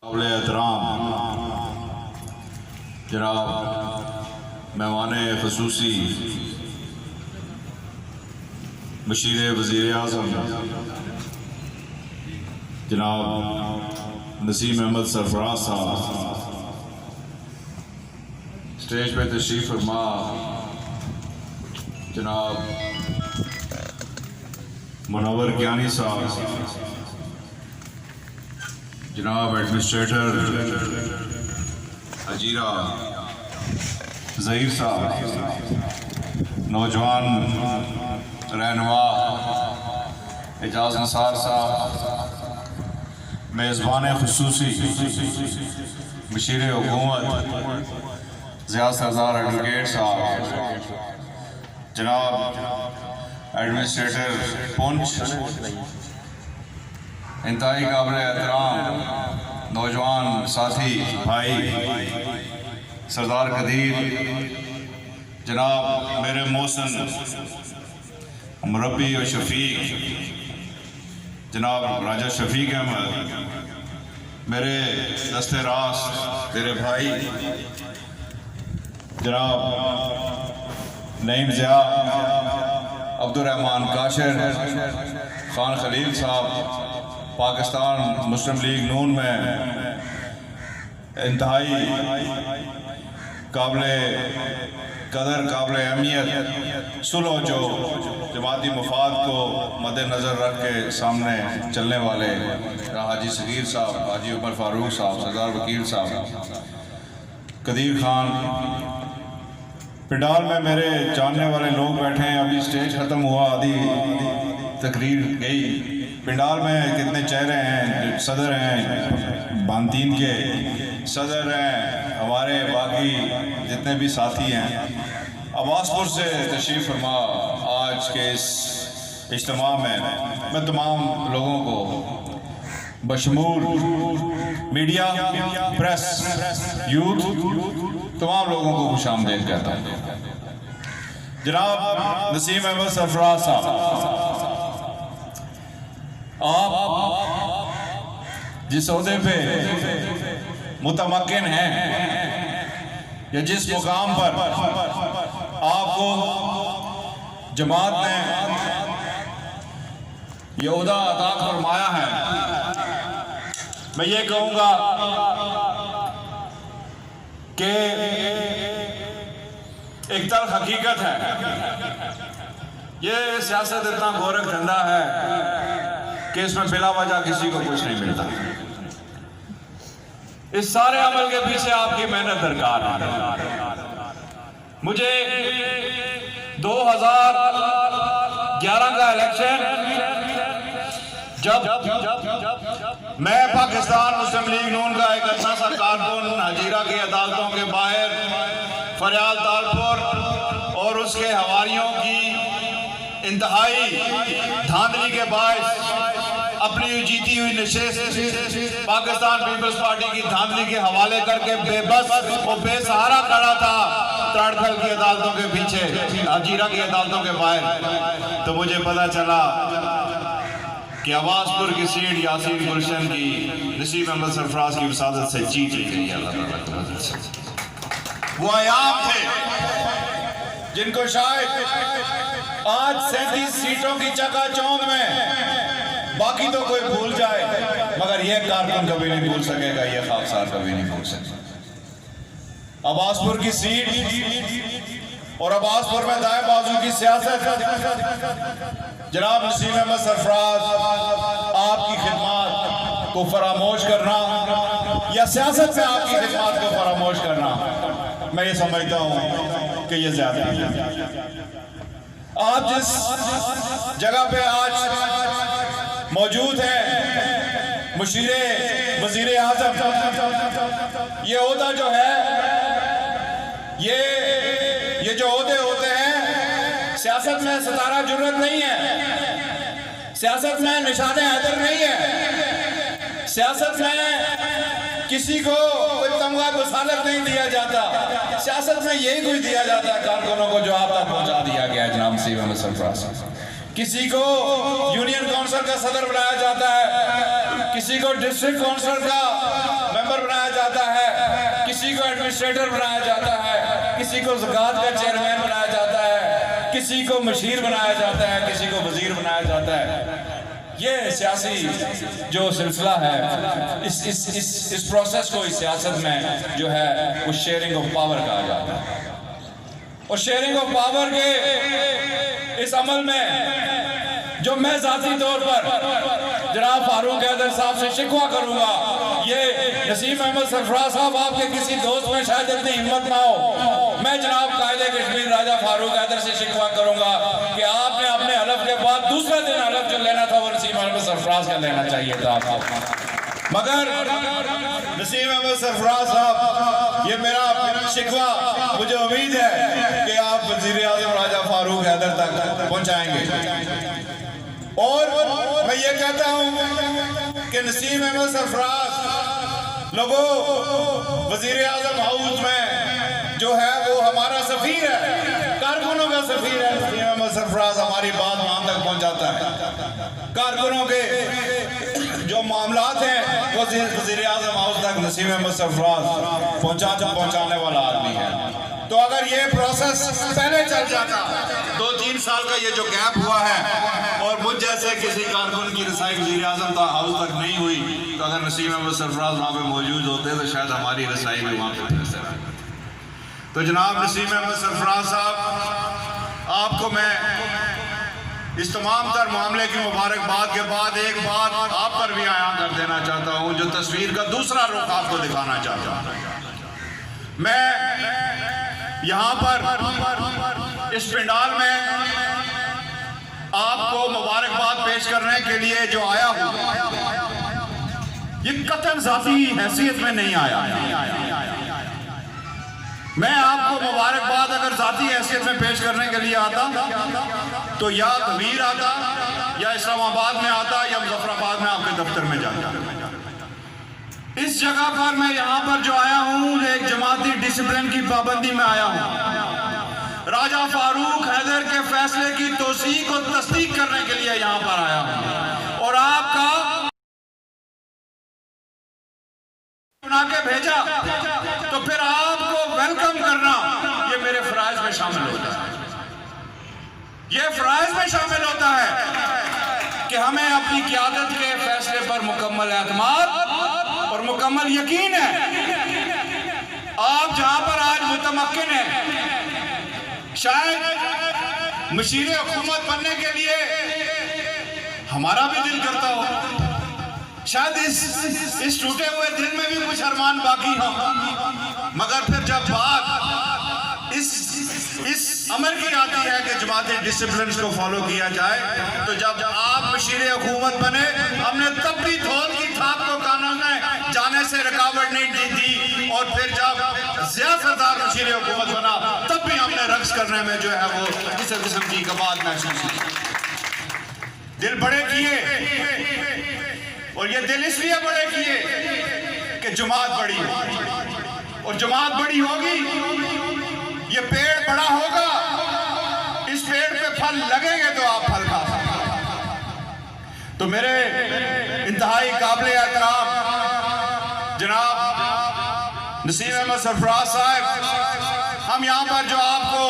एहतराम जनाब मेहमान खसूसी मशीर वज़ीर आज़म जनाब नसीम अहमद सरफराज साहब, स्टेज पे तशरीफ़ फरमा जनाब मुनव्वर कियानी साहब, जनाब एडमिनिस्ट्रेटर अजीरा ज़हीर साहब, नौजवान रहनुमा एजाज नसार साहब, मेज़बान खसूसी मशीर हुकूमत ज़िया सरदार एडवोकेट साहब, जनाब एडमिनिस्ट्रेटर पुंछ, इंतहाई काबिल एहतराम नौजवान साथी भाई सरदार कदीर, जनाब मेरे मोहसिन मुरब्बी और शफीक जनाब राजा शफीक अहमद, मेरे दस्ते रास्त मेरे भाई जनाब नईम ज़िया, अब्दुर्रहमान काशिर, खान खलील साहब, पाकिस्तान मुस्लिम लीग नून में इंतहाई काबिल कदर काबिल अहमियत सुलह जो जमाती मफाद को मद्देनज़र रख के सामने चलने वाले हाजी सगीर साहब, हाजी उमर फारूक साहब, सरदार वकील साहब, कदीर खान, पिंडाल में मेरे जानने वाले लोग बैठे हैं। अभी स्टेज ख़त्म हुआ, आधी तकरीर गई। पिंडाल में कितने चेहरे हैं, सदर हैं, बांतीन के सदर हैं, हमारे बाकी जितने भी साथी हैं। अब्बासपुर से तशरीफ़ फरमा आज के इस इज्तिमा में मैं तमाम लोगों को बशमूल मीडिया, प्रेस, यूथ, तमाम लोगों को खुशामदीद कहता हूँ। जनाब नसीम अहमद सरफराज साहब, आप जिस ओहदे पे मुतमक्किन हैं या जिस मुकाम पर आपको जमात ने ये ओहदा अता फरमाया है, मैं ये कहूँगा कि एक तल्ख हकीकत है, ये सियासत इतना गोरख धंधा है कि इसमें बिला वजह किसी को कुछ नहीं मिलता। इस सारे अमल के पीछे आपकी मेहनत दरकार है। मुझे 2011 का इलेक्शन जब मैं पाकिस्तान मुस्लिम लीग नून का एक अच्छा सा कारकुन हजीरा की अदालतों के बाहर फरियाल तालपुर और उसके हवारियों की इंतहाई धांधली के बायस अपनी जीती हुई नशिस्त पाकिस्तान पीपल्स पार्टी की धांधली के हवाले करके बेबस और बेसहारा खड़ा था त्राड़खल की अदालतों के पीछे, हजीरा की अदालतों के बाहर, तो मुझे पता चला कि अब्बासपुर की सीट यासीन गुलशन की नसीम अहमद सरफराज की वसादत से जीत ली गई। अल्लाह ताला की मदद से वो अयाम थे जिनको शायद आज 37 सीटों की चकाचौंध में बाकी तो कोई भूल जाए, मगर यह कारकुन कभी नहीं भूल सकेगा, यह खाकसार कभी नहीं भूल सकेगा। अब्बासपुर की सीट और अब्बासपुर में दाएं बाजू की सियासत, जनाब नसीम अहमद सरफराज आपकी खिदमत को फरामोश करना या सियासत में आपकी खिदमत को फरामोश करना, मैं ये समझता हूँ कि ये ज्यादा है। आप जिस जगह पे आज मौजूद है, मुशीरे वज़ीर आज़म, ये ओहदा जो है, ये जो ओहदे होते हैं, सियासत में सतारा जुर्रत नहीं है, सियासत में निशाने हैदर नहीं है, सियासत में किसी को कोई तमगा गुसालत नहीं दिया जाता, सियासत में यही कुछ दिया जाता है कारकुनों को जो आप तक पहुंचा दिया गया। जनाब नसीम अहमद सरफराज, किसी को यूनियन काउंसिल का सदर बनाया जाता है, किसी को डिस्ट्रिक्ट काउंसिल का मेंबर बनाया जाता है, किसी को एडमिनिस्ट्रेटर बनाया जाता है, किसी को ज़कात का चेयरमैन बनाया जाता है, किसी को मशीर बनाया जाता है, किसी को वजीर बनाया जाता है। ये सियासी जो सिलसिला है, इस प्रोसेस को इस सियासत में जो है वो शेयरिंग ऑफ पावर कहा जाता है। और शेयरिंग ऑफ पावर के इस अमल में जो मैं जाती तौर पर जनाब फारूक हैदर साहब से शिकवा करूंगा, ये नसीम अहमद सरफराज साहब आपके किसी दोस्त में शायद इतनी हिम्मत ना हो, मैं जनाब कायदे कश्मीर राजा फारूक हैदर से शिकवा करूंगा कि आपने अपने हलफ के बाद दूसरे दिन हलफ जो लेना था वो नसीम अहमद सरफराज का लेना चाहिए था आपको। मगर नसीम अहमद सरफराज साहब, ये मेरा शिकवा मुझे उम्मीद है कि आप वजीर आज़म राजा फारूक हैदर तक पहुंचाएंगे। और मैं ये कहता हूं कि नसीम अहमद सरफराज लोगों, वजीर आज़म हाउस में जो है वो हमारा सफीर है, कारकुनों का सफीर है। नसीम अहमद सरफराज हमारी बात वहां तक पहुंचाता है। कारकुनों के जो मामलात हैं वो वजीर आज़म हाउस तक नसीम अहमद सरफराज पहुंचाने वाला आदमी है। तो अगर ये प्रोसेस पहले चल जाता, 2-3 साल का ये जो गैप हुआ है और मुझ जैसे किसी कारकुन की रसाई वजीर आज़म हाउस तक नहीं हुई, तो अगर नसीम अहमद सरफराज वहाँ पे मौजूद होते तो शायद हमारी रसाई भी वहाँ पे फैसला। तो जनाब नसीम अहमद सरफराज साहब, आपको मैं इस तमाम तर मामले की मुबारकबाद के बाद एक बात आप पर भी आया कर देना चाहता हूँ, जो तस्वीर का दूसरा रुख आपको दिखाना चाहता हूँ। मैं यहाँ पर इस पंडाल में आपको मुबारकबाद पेश करने के लिए जो आया हूँ, ये कतई ज़ाती हैसियत में नहीं आया। मैं आपको मुबारकबाद अगर ज़ाती हैसियत में पेश करने के लिए आता तो या कबीर आता, या इस्लामाबाद में आता, या मुजफ्फराबाद में आपके दफ्तर में जाता। इस जगह पर मैं यहाँ पर जो आया हूँ, एक जमाती डिसिप्लिन की पाबंदी में आया हूँ। राजा फारूक हैदर के फैसले की तौसीक और तस्दीक करने के लिए यहाँ पर आया हूँ। और आपका बना के भेजा तो फिर आपको वेलकम करना ये मेरे फराइज में शामिल होता है। ये फराइज में शामिल होता है कि हमें अपनी क़यादत के फैसले पर मुकम्मल एतमाद और मुकम्मल यकीन है। आप जहां पर आज मुतमक्किन हैं, शायद मशीर हुकूमत बनने के लिए हमारा भी दिल करता हो, शायद इस टूटे हुए दिल में भी कुछ अरमान बाकी हो, मगर फिर जब बात इस अमर की आती है कि जमाती डिसिप्लिन को फॉलो किया जाए, तो जब आप मशीर हुकूमत बने, हमने तब भी धौल की थाप को कानून में जाने से रुकावट नहीं दी। और फिर जब ज़िया सरदार मशीर हुकूमत बना, तब भी हमने रक्स करने में जो है वो किसी किस्म की कबात महसूस की। दिल बड़े किए, और ये दिल इसलिए बड़े किए कि जमात बड़ी हो, और जमात बड़ी होगी, ये पेड़ बड़ा होगा, इस पेड़ पे फल लगेंगे तो आप फल खा सकते। तो मेरे इंतहाई काबिल एहतराम जनाब नसीम अहमद सरफराज साहब, हम यहाँ पर जो आपको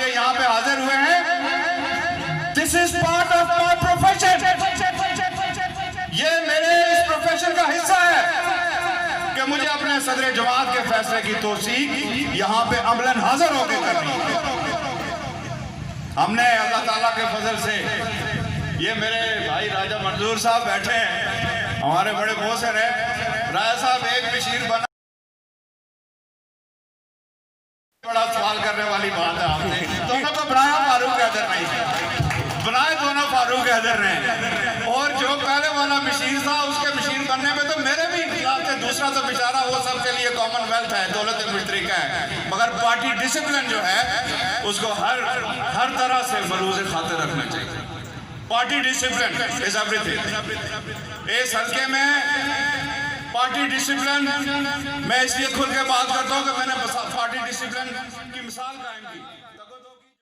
यहाँ पे हाजिर हुए हैं, this is part of my profession. ये मेरे इस प्रोफेशन का हिस्सा है कि मुझे अपने सदर जमात के फैसले की तौसीक यहाँ पे अमलन हाजिर होकर करनी है। हमने अल्लाह ताला के फजल से, ये मेरे भाई राजा मंजूर साहब बैठे हैं, हमारे बड़े मोहसिन हैं। राजा साहब एक मशीर बना, बड़ा सवाल करने वाली बात है। आपने दोनों को बनाया फारूक हैदर नहीं, बनाए दोनों फारूक हैदर ने। और जो पहले वाला मशीर था, उसके मशीर बनने में तो मेरे भी इख्तिलाफ थे। दूसरा तो बेचारा वो सबके लिए कॉमनवेल्थ है, दौलत मुश्तरका है, मगर पार्टी डिसिप्लिन जो है उसको हर तरह से मलूज़ खातिर रखना चाहिए। Party discipline is everything. इस हल्के में पार्टी डिसिप्लिन, मैं इसलिए खुल के बात करता हूँ कि मैंने पार्टी डिसिप्लिन की मिसाल कायम की।